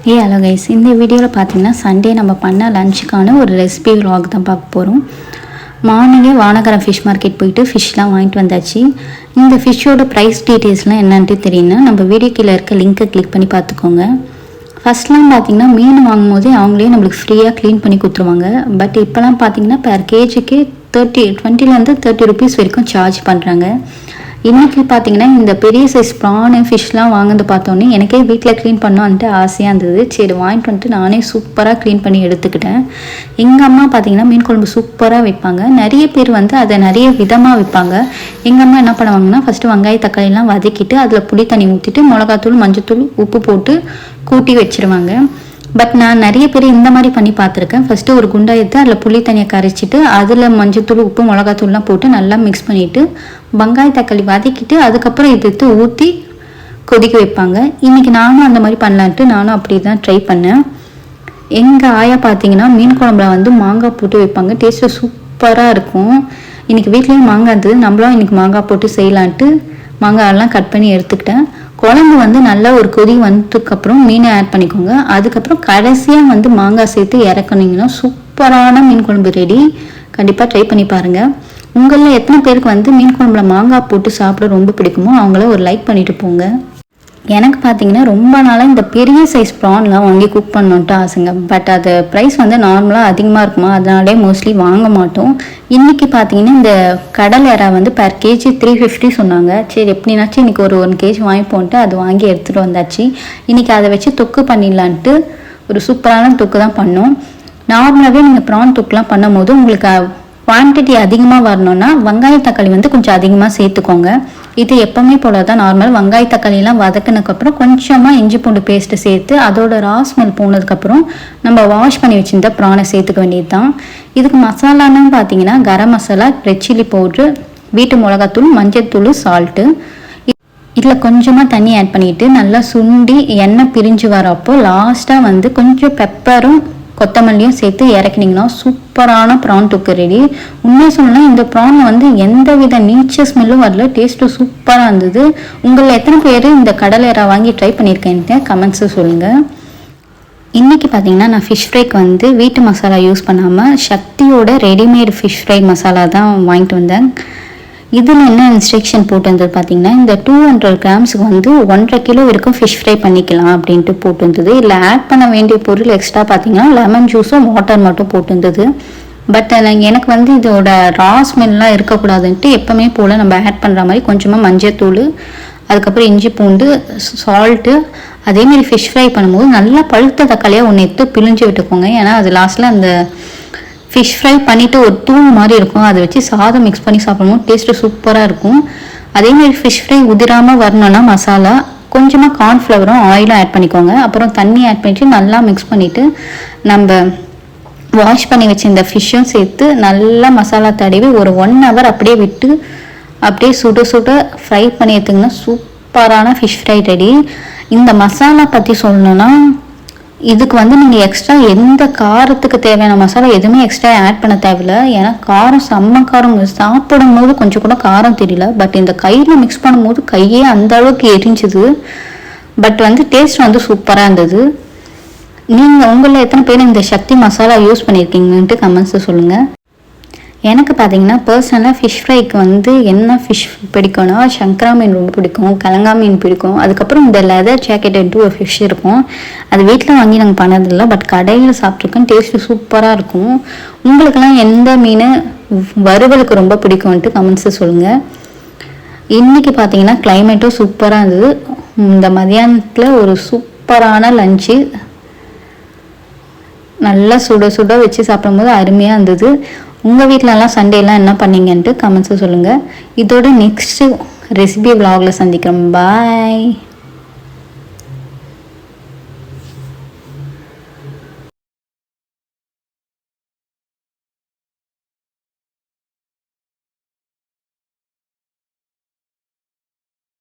Hello guys, இந்த வீடியோவில் பார்த்தீங்கன்னா சண்டே நம்ம பண்ண லஞ்சுக்கான ஒரு ரெசிபி vlog தான் பார்க்க போகிறோம். மார்னிங்கே வானகரம் ஃபிஷ் மார்க்கெட் போயிட்டு ஃபிஷ்லாம் வாங்கிட்டு வந்தாச்சு. இந்த ஃபிஷ்ஷோட ப்ரைஸ் டீட்டெயில்ஸ்லாம் என்னன்ட்டு தெரியும்னா நம்ம வீடியோ கீழே இருக்க லிங்க்கை கிளிக் பண்ணி பார்த்துக்கோங்க. ஃபஸ்ட்லாம் பார்த்தீங்கன்னா மீன் வாங்கும் போதே அவங்களே நம்மளுக்கு ஃப்ரீயாக க்ளீன் பண்ணி கொடுத்துருவாங்க. பட் இப்போலாம் பார்த்தீங்கன்னா பெர் கேஜிக்கு 20 to 30 rupees வரைக்கும் சார்ஜ் பண்ணுறாங்க. இன்றைக்கி பார்த்தீங்கன்னா இந்த பெரிய சைஸ் ப்ரானு ஃபிஷ்லாம் வாங்கிட்டு பார்த்தோன்னே எனக்கே வீட்டில் க்ளீன் பண்ணோன்ட்டு ஆசையாக இருந்தது. சரி வாங்கிட்டு வந்துட்டு நானே சூப்பராக க்ளீன் பண்ணி எடுத்துக்கிட்டேன். எங்கள் அம்மா பார்த்தீங்கன்னா மீன் குழம்பு சூப்பராக வைப்பாங்க. நிறைய பேர் வந்து அதை நிறைய விதமாக வைப்பாங்க. எங்கள் அம்மா என்ன பண்ணுவாங்கன்னா ஃபஸ்ட்டு வெங்காய தக்காளிலாம் வதக்கிட்டு அதில் புளி தண்ணி ஊற்றிட்டு மிளகாத்தூள் மஞ்சத்தூள் உப்பு போட்டு கூட்டி வச்சுருவாங்க. பட் நான் நிறைய பேர் இந்த மாதிரி பண்ணி பார்த்துருக்கேன். ஃபஸ்ட்டு ஒரு குண்டா எடுத்து அதில் புளி தண்ணியை கரைச்சிட்டு அதில் மஞ்சத்தூள் உப்பு மிளகாத்தூள்லாம் போட்டு நல்லா மிக்ஸ் பண்ணிவிட்டு வெங்காய தக்காளி வதக்கிட்டு அதுக்கப்புறம் எடுத்து ஊற்றி கொதிக்க வைப்பாங்க. இன்றைக்கி நானும் அந்த மாதிரி பண்ணலான்ட்டு நானும் அப்படி தான் ட்ரை பண்ணேன். எங்கள் ஆயா பார்த்தீங்கன்னா மீன் குழம்புல வந்து மாங்காய் போட்டு வைப்பாங்க. டேஸ்ட்டு சூப்பராக இருக்கும். இன்றைக்கி வீட்லேயும் மாங்காய் இருந்தது, நம்மளும் இன்றைக்கி மாங்காய் போட்டு செய்யலான்ட்டு மாங்காயெல்லாம் கட் பண்ணி எடுத்துக்கிட்டேன். குழம்பு வந்து நல்லா ஒரு கொதி வந்ததுக்கப்புறம் மீனை ஆட் பண்ணிக்கோங்க. அதுக்கப்புறம் கடைசியாக வந்து மாங்காய் சேர்த்து இறக்குனீங்கன்னா சூப்பரான மீன் குழம்பு ரெடி. கண்டிப்பாக ட்ரை பண்ணி பாருங்கள். உங்களில் எத்தனை பேருக்கு வந்து மீன் குழம்புல மாங்காய் போட்டு சாப்பிட ரொம்ப பிடிக்குமோ அவங்கள ஒரு லைக் பண்ணிட்டு போங்க. எனக்கு பார்த்தீங்கன்னா ரொம்ப நாளாக இந்த பெரிய சைஸ் ப்ரான்லாம் வாங்கி குக் பண்ணணுன்ட்டு ஆசைங்க. பட் அது ப்ரைஸ் வந்து நார்மலாக அதிகமாக இருக்குமா, அதனாலே மோஸ்ட்லி வாங்க மாட்டோம். இன்றைக்கி பார்த்தீங்கன்னா இந்த கடல் எறா வந்து பெர் கேஜி 350 சொன்னாங்க. சரி எப்படின்னாச்சும் இன்றைக்கி ஒரு 1 kg வாங்கிப்போன்ட்டு அது வாங்கி எடுத்துகிட்டு வந்தாச்சு. இன்றைக்கி அதை வச்சு தொக்கு பண்ணிடலான்ட்டு ஒரு சூப்பரான தொக்கு தான் பண்ணோம். நார்மலாகவே நீங்கள் ப்ரான் தொக்குலாம் பண்ணும் போது உங்களுக்கு குவான்டிட்டி அதிகமாக வரணும்னா வெங்காய தக்காளி வந்து கொஞ்சம் அதிகமாக சேர்த்துக்கோங்க. இது எப்போவுமே போல தான் நார்மல். வெங்காய தக்காளிலாம் வதக்கினதுக்கப்புறம் கொஞ்சமாக இஞ்சி பூண்டு பேஸ்ட்டு சேர்த்து அதோட ரா ஸ்மெல் போனதுக்கப்புறம் நம்ம வாஷ் பண்ணி வச்சுருந்த ப்ரானை சேர்த்துக்க வேண்டியது தான். இதுக்கு மசாலான்னு பார்த்தீங்கன்னா garam masala, red chilli powder, வீட்டு மிளகாத்தூள், மஞ்சள் தூள், சால்ட்டு. இதில் கொஞ்சமாக தண்ணி ஆட் பண்ணிவிட்டு நல்லா சுண்டி எண்ணெய் பிரிஞ்சு வரப்போ லாஸ்ட்டாக வந்து கொஞ்சம் பெப்பரும் கொத்தமல்லியும் சேர்த்து இறக்குனீங்கன்னா சூப்பரான ப்ரான் தொக்கு ரெடி. உண்மையை சொல்லலாம், இந்த ப்ரான் வந்து எந்த வித நீச்ச ஸ்மெல்லும் வரல, டேஸ்ட்டும் சூப்பராக இருந்தது. உங்களில் எத்தனை பேர் இந்த கடல் எறா வாங்கி ட்ரை பண்ணியிருக்கேன்ட்டு கமெண்ட்ஸை சொல்லுங்கள். இன்றைக்கி பார்த்தீங்கன்னா நான் ஃபிஷ் ஃப்ரைக்கு வந்து வீட்டு மசாலா யூஸ் பண்ணாமல் சக்தியோட ரெடிமேட் ஃபிஷ் ஃப்ரை மசாலா தான் வாங்கிட்டு வந்தேன். இதில் என்ன இன்ஸ்ட்ரக்ஷன் போட்டிருந்தது பார்த்தீங்கன்னா இந்த 200 grams-க்கு வந்து 1.5 kg வரைக்கும் ஃபிஷ் ஃப்ரை பண்ணிக்கலாம் அப்படின்ட்டு போட்டிருந்தது. இல்லை ஆட் பண்ண வேண்டிய பொருள் எக்ஸ்ட்ரா பார்த்தீங்கன்னா லெமன் ஜூஸும் வாட்டர் மட்டும் போட்டிருந்தது. பட் எனக்கு வந்து இதோட ரா ஸ்மெல்லாம் இருக்கக்கூடாதுன்ட்டு எப்போவுமே போல் நம்ம ஆட் பண்ணுற மாதிரி கொஞ்சமாக மஞ்சத்தூள், அதுக்கப்புறம் இஞ்சி பூண்டு, சால்ட்டு, அதேமாதிரி ஃபிஷ் ஃப்ரை பண்ணும்போது நல்லா பழுத்த தக்காளியாக ஒன்று எடுத்து பிழிஞ்சு விட்டுக்கோங்க. ஏன்னா அது லாஸ்ட்டில் அந்த ஃபிஷ் ஃப்ரை பண்ணிவிட்டு ஒரு தூள் மாதிரி இருக்கும், அதை வச்சு சாதம் மிக்ஸ் பண்ணி சாப்பிடும்போது டேஸ்ட்டு சூப்பராக இருக்கும். அதேமாதிரி ஃபிஷ் ஃப்ரை உதிராமல் வரணும்னா மசாலா கொஞ்சமாக கார்ன்ஃப்ளவரும் ஆயிலும் ஆட் பண்ணிக்கோங்க. அப்புறம் தண்ணி ஆட் பண்ணிவிட்டு நல்லா மிக்ஸ் பண்ணிவிட்டு நம்ம வாஷ் பண்ணி வச்சு இந்த ஃபிஷ்ஷும் சேர்த்து நல்லா மசாலா தடவி ஒரு 1 hour அப்படியே விட்டு அப்படியே சுட சுட ஃப்ரை பண்ணி எடுத்திங்கன்னா சூப்பரான ஃபிஷ் ஃப்ரை ரெடி. இந்த மசாலா பற்றி சொல்லணுன்னா இதுக்கு வந்து நீங்கள் எக்ஸ்ட்ரா எந்த காரத்துக்கு தேவையான மசாலா எதுவுமே எக்ஸ்ட்ரா ஆட் பண்ண தேவையில்லை. ஏன்னா காரம் செம்ம காரம், சாப்பிடும் போது கொஞ்சம் கூட காரம் தெரியல. பட் இந்த கையில் மிக்ஸ் பண்ணும்போது கையே அந்த அளவுக்கு எரிஞ்சுது. பட் வந்து டேஸ்ட் வந்து சூப்பராக இருந்தது. நீங்கள் உங்களில் எத்தனை பேர் இந்த சக்தி மசாலா யூஸ் பண்ணியிருக்கீங்கன்ட்டு கமெண்ட்ஸை சொல்லுங்கள். எனக்கு பார்த்தீங்கன்னா பர்சனலாக ஃபிஷ் ஃப்ரைக்கு வந்து என்ன ஃபிஷ் பிடிக்கும்னா சங்கரா மீன் ரொம்ப பிடிக்கும், கலங்கா மீன் பிடிக்கும். அதுக்கப்புறம் இந்த லெதர் ஜாக்கெட்டுன்ட்டு ஒரு ஃபிஷ் இருக்கும். அது வீட்டில் வாங்கி நாங்கள் பண்ணதில்லை, பட் கடையில் சாப்பிட்ருக்கோம். டேஸ்ட்டு சூப்பராக இருக்கும். உங்களுக்கெல்லாம் எந்த மீன் வறுவலுக்கு ரொம்ப பிடிக்கும்ன்ட்டு கமெண்ட்ஸை சொல்லுங்கள். இன்றைக்கி பார்த்தீங்கன்னா கிளைமேட்டும் சூப்பராக இருந்தது. இந்த மதியானத்தில் ஒரு சூப்பரான லஞ்சு நல்லா சுட சுட வச்சு சாப்பிடும்போது அருமையாக இருந்தது. உங்கள் வீட்டிலலாம் சண்டேலாம் என்ன பண்ணீங்கன்ட்டு கமெண்ட்ஸை சொல்லுங்கள். இதோட நெக்ஸ்ட்டு ரெசிபி vlogல சந்திக்கிறோம். பாய்.